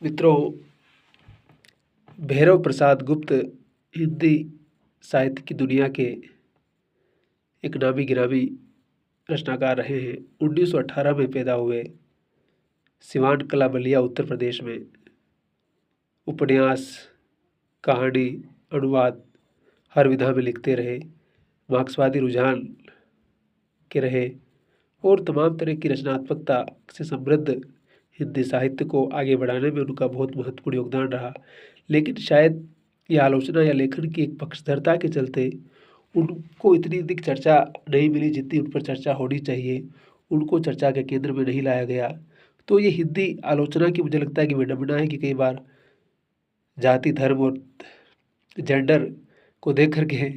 मित्रों, भैरव प्रसाद गुप्त हिंदी साहित्य की दुनिया के एक नामी गिरामी रचनाकार रहे हैं। 1918 में पैदा हुए। सिवान कला बलिया उत्तर प्रदेश में उपन्यास, कहानी, अनुवाद हर विधा में लिखते रहे। मार्क्सवादी रुझान के रहे और तमाम तरह की रचनात्मकता से समृद्ध हिंदी साहित्य को आगे बढ़ाने में उनका बहुत महत्वपूर्ण योगदान रहा। लेकिन शायद यह आलोचना या लेखन की एक पक्षधरता के चलते उनको इतनी अधिक चर्चा नहीं मिली जितनी उन पर चर्चा होनी चाहिए। उनको चर्चा के केंद्र में नहीं लाया गया। तो ये हिंदी आलोचना की मुझे लगता है कि विडंबना है कि कई बार जाति, धर्म और जेंडर को देख करके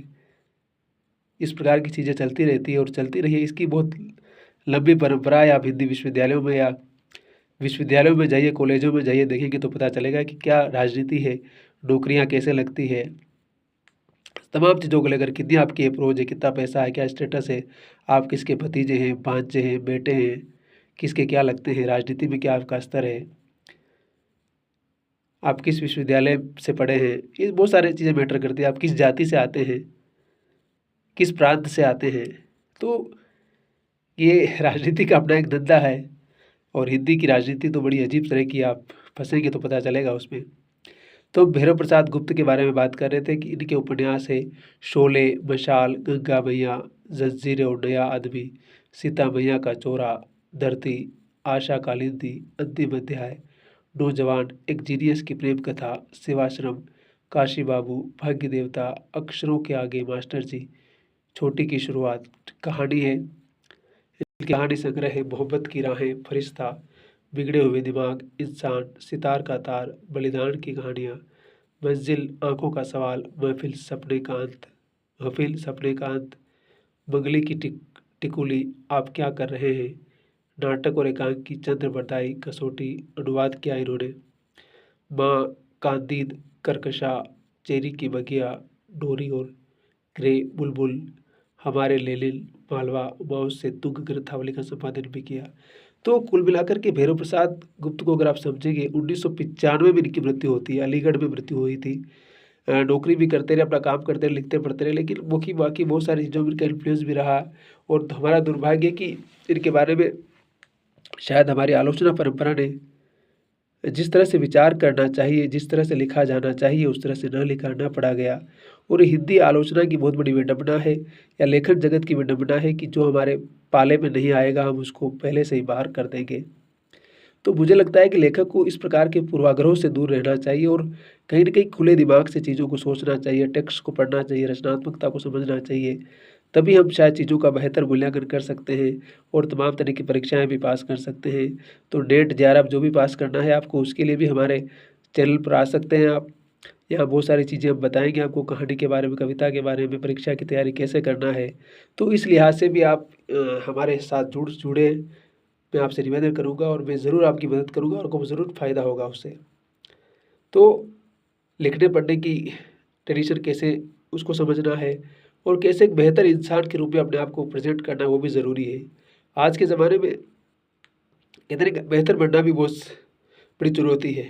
इस प्रकार की चीज़ें चलती रहती है और चलती रही है। इसकी बहुत लंबी परंपरा है। आप हिंदी विश्वविद्यालयों में या विश्वविद्यालयों में जाइए, कॉलेजों में जाइए, देखेंगे तो पता चलेगा कि क्या राजनीति है, नौकरियां कैसे लगती है, तमाम चीज़ों को लेकर कितनी आपकी अप्रोच है, कितना पैसा है, क्या स्टेटस है, आप किसके भतीजे हैं, भांजे हैं, बेटे हैं, किसके क्या लगते हैं, राजनीति में क्या आपका स्तर है, आप किस विश्वविद्यालय से पढ़े हैं। ये बहुत सारी चीज़ें मैटर करती है। आप किस जाति से आते हैं, किस प्रांत से आते हैं। तो ये राजनीति का अपना एक धंधा है और हिंदी की राजनीति तो बड़ी अजीब तरह की। आप फंसेंगे तो पता चलेगा उसमें। तो भैरव प्रसाद गुप्त के बारे में बात कर रहे थे कि इनके उपन्यास है शोले, मशाल, गंगा मैया, जंजीरें और नया आदमी, सीता मैया का चोरा, धरती, आशा कालिंदी, अंतिम अध्याय, नौजवान, एक जीनियस की प्रेम कथा, सेवाश्रम, काशी बाबू, भाग्य देवता, अक्षरों के आगे मास्टर जी, छोटी की शुरुआत। कहानी है, कहानी संग्रह है मोहब्बत की राहें, फरिश्ता, बिगड़े हुए दिमाग, इंसान, सितार का तार, बलिदान की कहानियाँ, मंजिल, आंखों का सवाल, महफिल सपने का अंत, मंगली की टिकुली, आप क्या कर रहे हैं, नाटक और एकांकी, चंद्र बरदाई, कसौटी, अनुवाद किया इन्होंने, माँ, कांदीद, करकशा, चेरी की बगिया, डोरी और ग्रे, बुलबुल, हमारे लेलिन, मालवा, माउस से तुंग ग्रंथावली का संपादन भी किया। तो कुल मिलाकर के भैरव प्रसाद गुप्त को अगर आप समझेंगे, 1995 में इनकी मृत्यु होती है। अलीगढ़ में मृत्यु हुई थी। नौकरी भी करते रहे, अपना काम करते रहे, लिखते पढ़ते रहे, लेकिन बाकी बाकी बहुत सारी चीज़ों में इनका इन्फ्लुएंस भी रहा। और हमारा दुर्भाग्य कि इनके बारे में शायद हमारी आलोचना परंपरा ने जिस तरह से विचार करना चाहिए, जिस तरह से लिखा जाना चाहिए, उस तरह से न लिखा, न पढ़ा गया। और हिंदी आलोचना की बहुत बड़ी विडंबना है या लेखन जगत की विडंबना है कि जो हमारे पाले में नहीं आएगा हम उसको पहले से ही बाहर कर देंगे। तो मुझे लगता है कि लेखक को इस प्रकार के पूर्वाग्रहों से दूर रहना चाहिए और कहीं न कहीं खुले दिमाग से चीज़ों को सोचना चाहिए, टेक्स्ट को पढ़ना चाहिए, रचनात्मकता को समझना चाहिए। तभी हम शायद चीज़ों का बेहतर मूल्यांकन कर सकते हैं और तमाम तरह की परीक्षाएँ भी पास कर सकते हैं। तो नेट, जेआरएफ जो भी पास करना है आपको, उसके लिए भी हमारे चैनल पर आ सकते हैं आप। यहाँ बहुत सारी चीज़ें हम बताएँगे आपको, कहानी के बारे में, कविता के बारे में, परीक्षा की तैयारी कैसे करना है। तो इस लिहाज से भी आप हमारे साथ जुड़े। मैं आपसे निवेदन करूँगा और मैं ज़रूर आपकी मदद करूँगा और आपको ज़रूर फ़ायदा होगा उससे। तो लिखने पढ़ने की ट्रेडिशन कैसे उसको समझना है और कैसे एक बेहतर इंसान के रूप में अपने आप को प्रेज़ेंट करना है, वो भी ज़रूरी है। आज के ज़माने में कहते हैं बेहतर बनना भी बहुत बड़ी चुनौती है,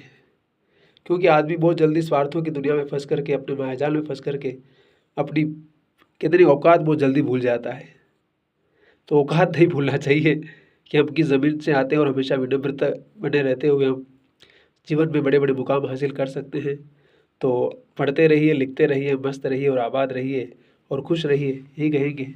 क्योंकि आदमी बहुत जल्दी स्वार्थों की दुनिया में फँस करके, अपने मायाजाल में फँस करके अपनी कहते हैं औकात बहुत जल्दी भूल जाता है। तो औकात नहीं भूलना चाहिए कि हम किस ज़मीन से आते हैं और हमेशा विनम्रता बने रहते हुए हम जीवन में बड़े-बड़े मुकाम हासिल कर सकते हैं। तो पढ़ते रहिए, लिखते रहिए, मस्त रहिए और आबाद रहिए और खुश रहिए, यही कहेंगे।